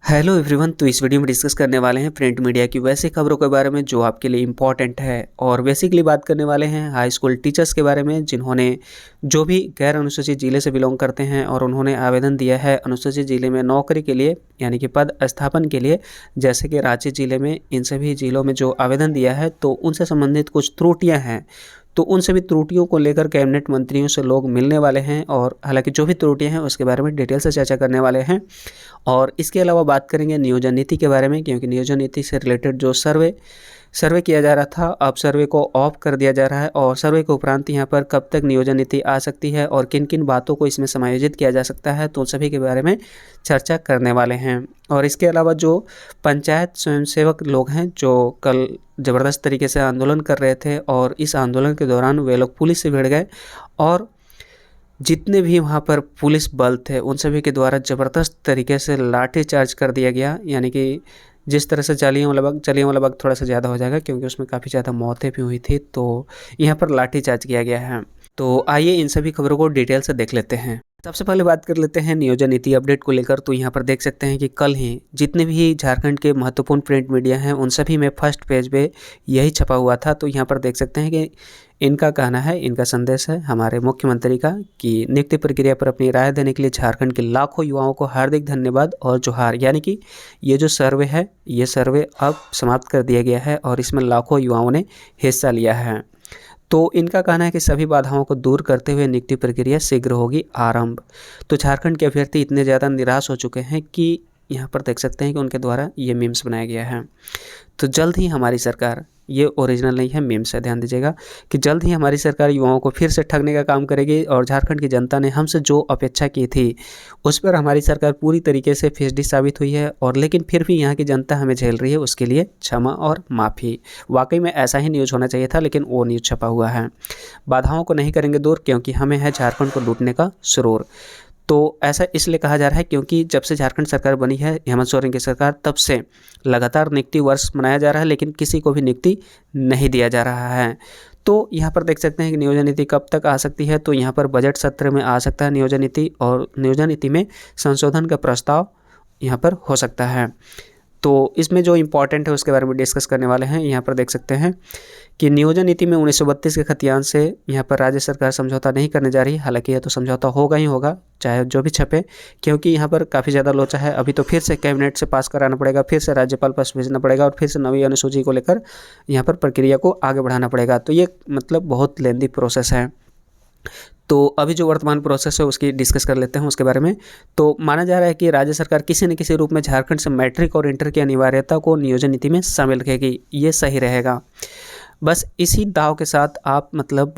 Hello everyone. तो इस video में डिस्कस करने वाले हैं प्रिंट मीडिया की वैसी खबरों के बारे में जो आपके लिए इम्पॉर्टेंट है। और बेसिकली बात करने वाले हैं हाई स्कूल टीचर्स के बारे में जिन्होंने जो भी गैर अनुसूचित जिले से बिलोंग करते हैं और उन्होंने आवेदन दिया है अनुसूचित जिले में नौकरी के लिए यानी कि पद स्थापन के लिए, जैसे कि रांची जिले में। इन सभी जिलों में जो आवेदन दिया है तो उनसे संबंधित कुछ त्रुटियाँ हैं, तो उन सभी त्रुटियों को लेकर कैबिनेट मंत्रियों से लोग मिलने वाले हैं। और हालांकि जो भी त्रुटियां हैं उसके बारे में डिटेल से चर्चा करने वाले हैं। और इसके अलावा बात करेंगे नियोजन नीति के बारे में, क्योंकि नियोजन नीति से रिलेटेड जो सर्वे किया जा रहा था, अब सर्वे को ऑफ कर दिया जा रहा है। और सर्वे के उपरांत यहाँ पर कब तक नियोजन नीति आ सकती है और किन किन बातों को इसमें समायोजित किया जा सकता है, तो सभी के बारे में चर्चा करने वाले हैं। और इसके अलावा जो पंचायत स्वयंसेवक लोग हैं जो कल ज़बरदस्त तरीके से आंदोलन कर रहे थे और इस आंदोलन के दौरान वे लोग पुलिस से भिड़ गए और जितने भी वहाँ पर पुलिस बल थे उन सभी के द्वारा ज़बरदस्त तरीके से लाठी चार्ज कर दिया गया। यानी कि जिस तरह से जलियांवाला बाग थोड़ा सा ज़्यादा हो जाएगा क्योंकि उसमें काफ़ी ज़्यादा मौतें भी हुई थी, तो यहाँ पर लाठी चार्ज किया गया है। तो आइए इन सभी खबरों को डिटेल से देख लेते हैं। सबसे पहले बात कर लेते हैं नियोजन नीति अपडेट को लेकर। तो यहाँ पर देख सकते हैं कि कल ही जितने भी झारखंड के महत्वपूर्ण प्रिंट मीडिया हैं उन सभी में फर्स्ट पेज पे यही छपा हुआ था। तो यहाँ पर देख सकते हैं कि इनका कहना है, इनका संदेश है हमारे मुख्यमंत्री का कि नियुक्ति प्रक्रिया पर अपनी राय देने के लिए झारखंड के लाखों युवाओं को हार्दिक धन्यवाद और जोहार। यानी कि ये जो सर्वे है ये सर्वे अब समाप्त कर दिया गया है और इसमें लाखों युवाओं ने हिस्सा लिया है। तो इनका कहना है कि सभी बाधाओं को दूर करते हुए नियुक्ति प्रक्रिया शीघ्र होगी आरंभ। तो झारखंड के अभ्यर्थी इतने ज़्यादा निराश हो चुके हैं कि यहाँ पर देख सकते हैं कि उनके द्वारा ये मीम्स बनाया गया है। तो जल्द ही हमारी सरकार, ये ओरिजिनल नहीं है, मीम्स है, ध्यान दीजिएगा, कि जल्द ही हमारी सरकार युवाओं को फिर से ठगने का काम करेगी और झारखंड की जनता ने हमसे जो अपेक्षा की थी उस पर हमारी सरकार पूरी तरीके से फिसडी साबित हुई है। और लेकिन फिर भी यहाँ की जनता हमें झेल रही है, उसके लिए क्षमा और माफ़ी। वाकई में ऐसा ही न्यूज़ होना चाहिए था, लेकिन वो न्यूज़ छपा हुआ है। बाधाओं को नहीं करेंगे दूर क्योंकि हमें है झारखंड को लूटने का सुरूर। तो ऐसा इसलिए कहा जा रहा है क्योंकि जब से झारखंड सरकार बनी है हेमंत सोरेन की सरकार, तब से लगातार नियुक्ति वर्ष मनाया जा रहा है लेकिन किसी को भी नियुक्ति नहीं दिया जा रहा है। तो यहाँ पर देख सकते हैं कि नियोजन नीति कब तक आ सकती है। तो यहाँ पर बजट सत्र में आ सकता है नियोजन नीति, और नियोजन नीति में संशोधन का प्रस्ताव यहाँ पर हो सकता है। तो इसमें जो इम्पोर्टेंट है उसके बारे में डिस्कस करने वाले हैं। यहाँ पर देख सकते हैं कि नियोजन नीति में 1932 के खतियान से यहाँ पर राज्य सरकार समझौता नहीं करने जा रही। हालांकि यह तो समझौता होगा ही होगा, चाहे जो भी छपे, क्योंकि यहाँ पर काफ़ी ज़्यादा लोचा है। अभी तो फिर से कैबिनेट से पास कराना पड़ेगा, फिर से राज्यपाल पास भेजना पड़ेगा और फिर से नवी अनुसूची को लेकर यहाँ पर प्रक्रिया को आगे बढ़ाना पड़ेगा। तो ये मतलब बहुत लेंदी प्रोसेस है। तो अभी जो वर्तमान प्रोसेस है उसकी डिस्कस कर लेते हैं उसके बारे में। तो माना जा रहा है कि राज्य सरकार किसी न किसी रूप में झारखंड से मैट्रिक और इंटर की अनिवार्यता को नियोजन नीति में शामिल रखेगी। ये सही रहेगा। बस इसी दाव के साथ आप मतलब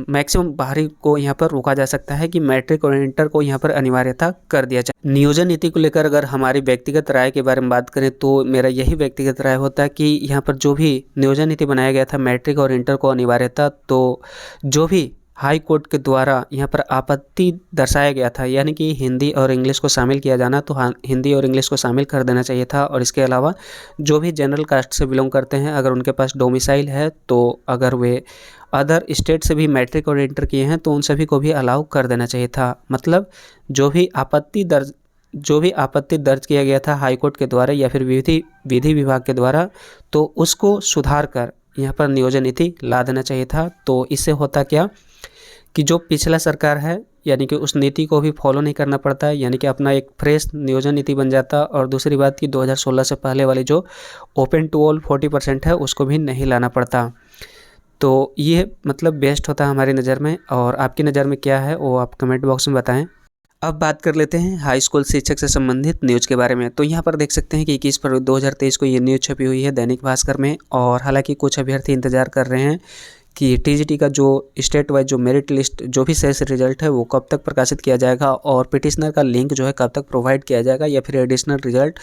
मैक्सिमम बाहरी को यहाँ पर रोका जा सकता है कि मैट्रिक और इंटर को यहाँ पर अनिवार्यता कर दिया जाए। नियोजन नीति को लेकर अगर हमारी व्यक्तिगत राय के बारे में बात करें तो मेरा यही व्यक्तिगत राय होता है कि यहाँ पर जो भी नियोजन नीति बनाया गया था मैट्रिक और इंटर को अनिवार्यता, तो जो भी हाई कोर्ट के द्वारा यहाँ पर आपत्ति दर्शाया गया था, यानी कि हिंदी और इंग्लिश को शामिल किया जाना, तो हिंदी और इंग्लिश को शामिल कर देना चाहिए था। और इसके अलावा जो भी जनरल कास्ट से बिलोंग करते हैं, अगर उनके पास डोमिसाइल है, तो अगर वे अदर स्टेट से भी मैट्रिक और इंटर किए हैं तो उन सभी को भी अलाउ कर देना चाहिए था। मतलब जो भी आपत्ति दर्ज किया गया था हाई कोर्ट के द्वारा या फिर विधि विभाग के द्वारा, तो उसको सुधार कर यहाँ पर नियोजन नीति ला देना चाहिए था। तो इससे होता क्या कि जो पिछला सरकार है यानी कि उस नीति को भी फॉलो नहीं करना पड़ता है, यानी कि अपना एक फ्रेश नियोजन नीति बन जाता। और दूसरी बात कि 2016 से पहले वाली जो ओपन टू ऑल 40% है उसको भी नहीं लाना पड़ता। तो ये मतलब बेस्ट होता है हमारी नज़र में। और आपकी नज़र में क्या है वो आप कमेंट बॉक्स में बताएं। अब बात कर लेते हैं हाई स्कूल शिक्षक से संबंधित न्यूज़ के बारे में। तो यहाँ पर देख सकते हैं कि 21 फरवरी 2023 को ये न्यूज़ छपी हुई है दैनिक भास्कर में। और हालांकि कुछ अभ्यर्थी इंतजार कर रहे हैं कि टीजीटी का जो स्टेट वाइज जो मेरिट लिस्ट जो भी शेष रिजल्ट है वो कब तक प्रकाशित किया जाएगा और पिटिशनर का लिंक जो है कब तक प्रोवाइड किया जाएगा, या फिर एडिशनल रिजल्ट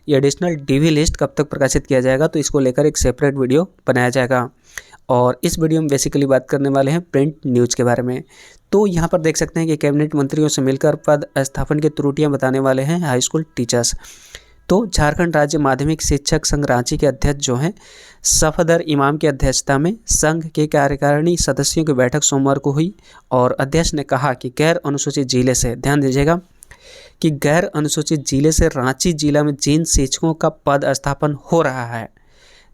या एडिशनल डीवी लिस्ट कब तक प्रकाशित किया जाएगा। तो इसको लेकर एक सेपरेट वीडियो बनाया जाएगा। और इस वीडियो में बेसिकली बात करने वाले हैं प्रिंट न्यूज़ के बारे में। तो यहाँ पर देख सकते हैं कि कैबिनेट मंत्रियों से मिलकर पद स्थापन की त्रुटियाँ बताने वाले हैं हाई स्कूल टीचर्स। तो झारखंड राज्य माध्यमिक शिक्षक संघ रांची के अध्यक्ष जो हैं सफदर इमाम की अध्यक्षता में संघ के कार्यकारिणी सदस्यों की बैठक सोमवार को हुई। और अध्यक्ष ने कहा कि गैर अनुसूचित जिले से, ध्यान दीजिएगा कि गैर अनुसूचित जिले से रांची जिला में जिन शिक्षकों का पद स्थापन हो रहा है,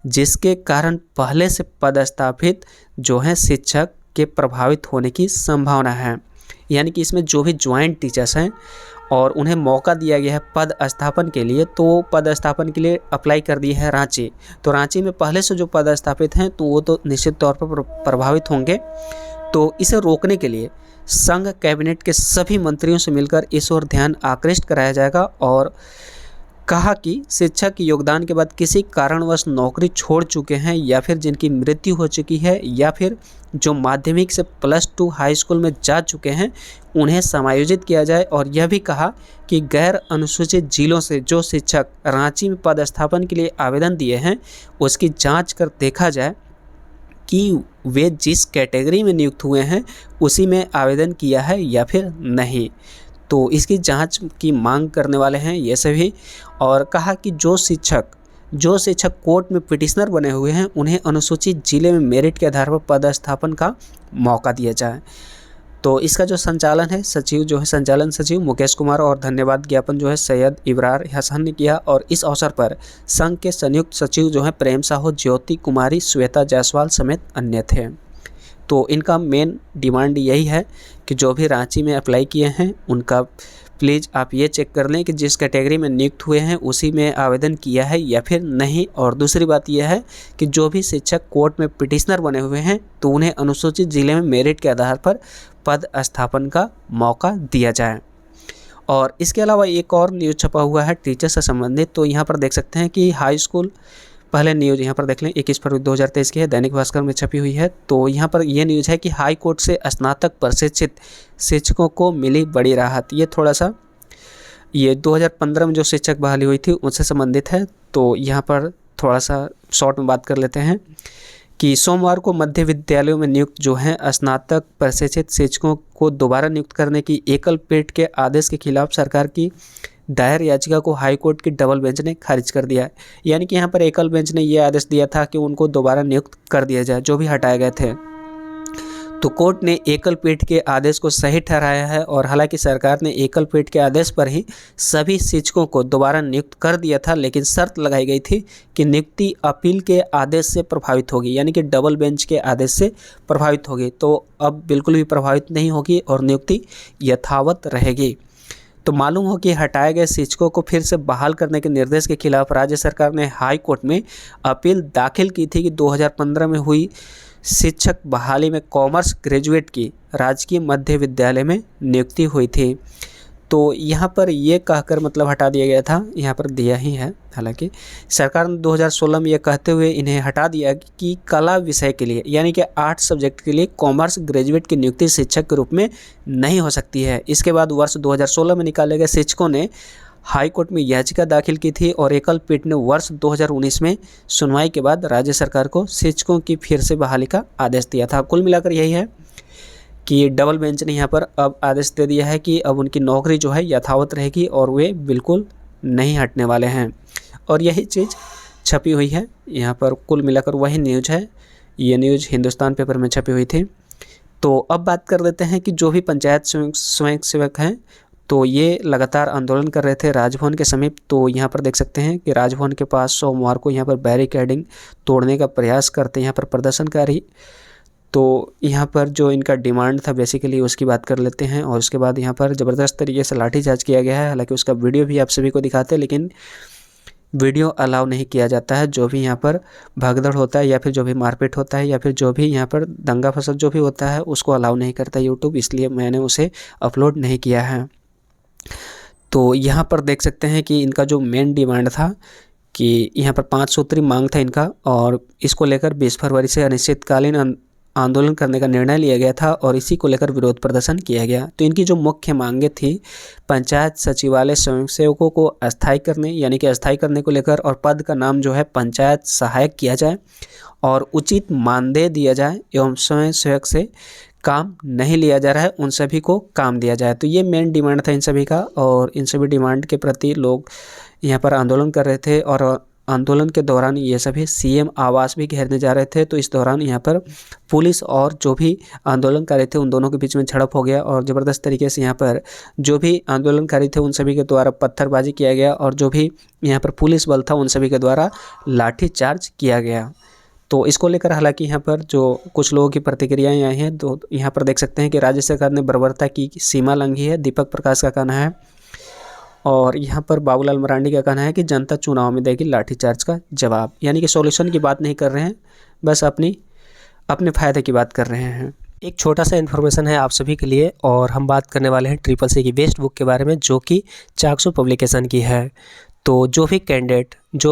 जिसके कारण पहले से पदस्थापित जो हैं शिक्षक के प्रभावित होने की संभावना है। यानी कि इसमें जो भी ज्वाइंट टीचर्स हैं और उन्हें मौका दिया गया है पद स्थापन के लिए, तो पद स्थापन के लिए अप्लाई कर दी है रांची। तो रांची में पहले से जो पद स्थापित हैं तो वो तो निश्चित तौर पर प्रभावित होंगे। तो इसे रोकने के लिए संघ कैबिनेट के सभी मंत्रियों से मिलकर इस ओर ध्यान आकृष्ट कराया जाएगा और कहा कि शिक्षक के योगदान के बाद किसी कारणवश नौकरी छोड़ चुके हैं या फिर जिनकी मृत्यु हो चुकी है या फिर जो माध्यमिक से +2 हाई स्कूल में जा चुके हैं उन्हें समायोजित किया जाए। और यह भी कहा कि गैर अनुसूचित जिलों से जो शिक्षक रांची में पदस्थापन के लिए आवेदन दिए हैं उसकी जांच कर देखा जाए कि वे जिस कैटेगरी में नियुक्त हुए हैं उसी में आवेदन किया है या फिर नहीं। तो इसकी जांच की मांग करने वाले हैं ये सभी। और कहा कि जो शिक्षक कोर्ट में पिटिशनर बने हुए हैं उन्हें अनुसूचित जिले में मेरिट के आधार पर पदस्थापन का मौका दिया जाए। तो इसका जो संचालन है सचिव जो है संचालन सचिव मुकेश कुमार और धन्यवाद ज्ञापन जो है सैयद इब्रार हसन ने किया। और इस अवसर पर संघ के संयुक्त सचिव जो है प्रेम साहू, ज्योति कुमारी, श्वेता जायसवाल समेत अन्य थे। तो इनका मेन डिमांड यही है कि जो भी रांची में अप्लाई किए हैं उनका प्लीज़ आप ये चेक कर लें कि जिस कैटेगरी में नियुक्त हुए हैं उसी में आवेदन किया है या फिर नहीं। और दूसरी बात यह है कि जो भी शिक्षक कोर्ट में पिटिशनर बने हुए हैं तो उन्हें अनुसूचित जिले में मेरिट के आधार पर पद स्थापन का मौका दिया जाए। और इसके अलावा एक और न्यूज़ छपा हुआ है टीचर से संबंधित। तो यहाँ पर देख सकते हैं कि हाई स्कूल, पहले न्यूज़ यहाँ पर देख लें 21 फरवरी 2023 की है, दैनिक भास्कर में छपी हुई है। तो यहाँ पर ये न्यूज़ है कि हाई कोर्ट से स्नातक प्रशिक्षित शिक्षकों को मिली बड़ी राहत। ये थोड़ा सा 2015 में जो शिक्षक बहाली हुई थी उससे संबंधित है। तो यहाँ पर थोड़ा सा शॉर्ट में बात कर लेते हैं कि सोमवार को मध्य विद्यालयों में नियुक्त जो हैं स्नातक प्रशिक्षित शिक्षकों को दोबारा नियुक्त करने की एकल पीठ के आदेश के खिलाफ सरकार की दायर याचिका को हाईकोर्ट की डबल बेंच ने खारिज कर दिया है। यानी कि यहाँ पर एकल बेंच ने यह आदेश दिया था कि उनको दोबारा नियुक्त कर दिया जाए जो भी हटाए गए थे। तो कोर्ट ने एकल पीठ के आदेश को सही ठहराया है। और हालांकि सरकार ने एकल पीठ के आदेश पर ही सभी शिक्षकों को दोबारा नियुक्त कर दिया था, लेकिन शर्त लगाई गई थी कि नियुक्ति अपील के आदेश से प्रभावित होगी, यानी कि डबल बेंच के आदेश से प्रभावित होगी। तो अब बिल्कुल भी प्रभावित नहीं होगी और नियुक्ति यथावत रहेगी। तो मालूम हो कि हटाए गए शिक्षकों को फिर से बहाल करने के निर्देश के खिलाफ राज्य सरकार ने हाई कोर्ट में अपील दाखिल की थी कि 2015 में हुई शिक्षक बहाली में कॉमर्स ग्रेजुएट की राजकीय मध्य विद्यालय में नियुक्ति हुई थी। तो यहाँ पर ये कहकर मतलब हटा दिया गया था, यहाँ पर दिया ही है। हालांकि सरकार ने 2016 में ये कहते हुए इन्हें हटा दिया कि कला विषय के लिए यानी कि 8 सब्जेक्ट के लिए कॉमर्स ग्रेजुएट की नियुक्ति शिक्षक के रूप में नहीं हो सकती है। इसके बाद वर्ष 2016 में निकाले गए शिक्षकों ने हाई कोर्ट में याचिका दाखिल की थी और एकल पीठ ने वर्ष 2019 में सुनवाई के बाद राज्य सरकार को शिक्षकों की फिर से बहाली का आदेश दिया था। कुल मिलाकर यही है कि डबल बेंच ने यहाँ पर अब आदेश दे दिया है कि अब उनकी नौकरी जो है यथावत रहेगी और वे बिल्कुल नहीं हटने वाले हैं। और यही चीज़ छपी हुई है यहाँ पर, कुल मिलाकर वही न्यूज़ है। ये न्यूज़ हिंदुस्तान पेपर में छपी हुई थी। तो अब बात कर लेते हैं कि जो भी पंचायत स्वयं सेवक हैं तो ये लगातार आंदोलन कर रहे थे राजभवन के समीप। तो यहाँ पर देख सकते हैं कि राजभवन के पास सोमवार को यहाँ पर बैरिकेडिंग तोड़ने का प्रयास करते यहाँ पर प्रदर्शनकारी। तो यहाँ पर जो इनका डिमांड था बेसिकली उसकी बात कर लेते हैं। और उसके बाद यहाँ पर ज़बरदस्त तरीके से लाठीचार्ज किया गया है। हालांकि उसका वीडियो भी आप सभी को दिखाते हैं, लेकिन वीडियो अलाउ नहीं किया जाता है। जो भी यहाँ पर भगदड़ होता है या फिर जो भी मारपीट होता है या फिर जो भी यहाँ पर दंगा फसाद जो भी होता है उसको अलाउ नहीं करता यूट्यूब, इसलिए मैंने उसे अपलोड नहीं किया है। तो यहाँ पर देख सकते हैं कि इनका जो मेन डिमांड था कि यहाँ पर 5 सूत्री मांग था इनका, और इसको लेकर 20 फरवरी से अनिश्चितकालीन आंदोलन करने का निर्णय लिया गया था और इसी को लेकर विरोध प्रदर्शन किया गया। तो इनकी जो मुख्य मांगे थी पंचायत सचिवालय स्वयंसेवकों को अस्थायी करने यानी कि अस्थायी करने को लेकर, और पद का नाम जो है पंचायत सहायक किया जाए और उचित मानदेय दिया जाए एवं स्वयं सेवक से काम नहीं लिया जा रहा है उन सभी को काम दिया जाए। तो ये मेन डिमांड था इन सभी का और इन सभी डिमांड के प्रति लोग यहाँ पर आंदोलन कर रहे थे। और आंदोलन के दौरान ये सभी सीएम आवास भी घेरने जा रहे थे। तो इस दौरान यहाँ पर पुलिस और जो भी आंदोलनकारी थे उन दोनों के बीच में झड़प हो गया और ज़बरदस्त तरीके से यहाँ पर जो भी आंदोलनकारी थे उन सभी के द्वारा पत्थरबाजी किया गया और जो भी यहाँ पर पुलिस बल था उन सभी के द्वारा लाठीचार्ज किया गया। तो इसको लेकर हालांकि यहाँ पर जो कुछ लोगों की प्रतिक्रियाएं आई हैं, तो यहाँ पर देख सकते हैं कि राज्य सरकार ने बर्बरता की सीमा लंघी है, दीपक प्रकाश का कहना है। और यहाँ पर बाबूलाल मरांडी का कहना है कि जनता चुनाव में देगी लाठीचार्ज का जवाब, यानी कि सॉल्यूशन की बात नहीं कर रहे हैं, बस अपने फ़ायदे की बात कर रहे हैं। एक छोटा सा इन्फॉर्मेशन है आप सभी के लिए और हम बात करने वाले हैं ट्रिपल-सी की बेस्ट बुक के बारे में, जो कि चाक्षु पब्लिकेशन की है। तो जो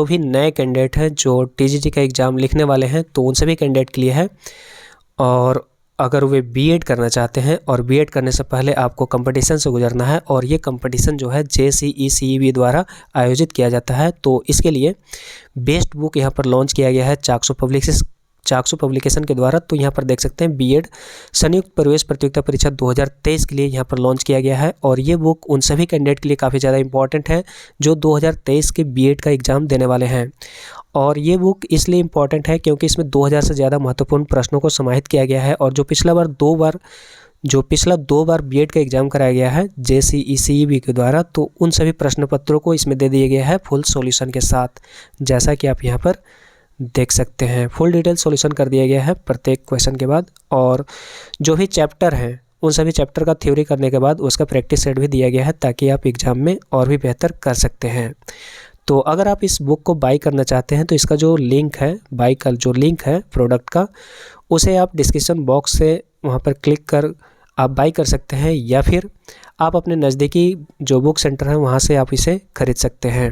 भी नए कैंडिडेट हैं जो टीजीटी का एग्ज़ाम लिखने वाले हैं, तो उन सभी कैंडिडेट के लिए है। और अगर वे बीएड करना चाहते हैं और बीएड करने से पहले आपको कंपटीशन से गुजरना है और ये कंपटीशन जो है जेसीई सीईबी द्वारा आयोजित किया जाता है, तो इसके लिए बेस्ट बुक यहाँ पर लॉन्च किया गया है चाक्षु पब्लिकेशन के द्वारा। तो यहाँ पर देख सकते हैं बीएड संयुक्त प्रवेश प्रतियोगिता परीक्षा 2023 के लिए यहाँ पर लॉन्च किया गया है और ये बुक उन सभी कैंडिडेट के लिए काफ़ी ज़्यादा इंपॉर्टेंट है जो 2023 के बीएड का एग्ज़ाम देने वाले हैं। और ये बुक इसलिए इम्पॉर्टेंट है क्योंकि इसमें 2000 से ज़्यादा महत्वपूर्ण प्रश्नों को समाहित किया गया है और जो पिछला दो बार बीएड का एग्ज़ाम कराया गया है जेसीई सीईबी के द्वारा, तो उन सभी प्रश्न पत्रों को इसमें दे दिया गया है फुल सॉल्यूशन के साथ, जैसा कि आप यहाँ पर देख सकते हैं। फुल डिटेल सॉल्यूशन कर दिया गया है प्रत्येक क्वेश्चन के बाद और जो भी चैप्टर हैं उन सभी चैप्टर का थ्योरी करने के बाद उसका प्रैक्टिस सेट भी दिया गया है ताकि आप एग्ज़ाम में और भी बेहतर कर सकते हैं। तो अगर आप इस बुक को बाई करना चाहते हैं तो इसका जो लिंक है, बाई का जो लिंक है प्रोडक्ट का, उसे आप डिस्क्रिप्शन बॉक्स से वहाँ पर क्लिक कर आप बाई कर सकते हैं या फिर आप अपने नज़दीकी जो बुक सेंटर है वहाँ से आप इसे खरीद सकते हैं।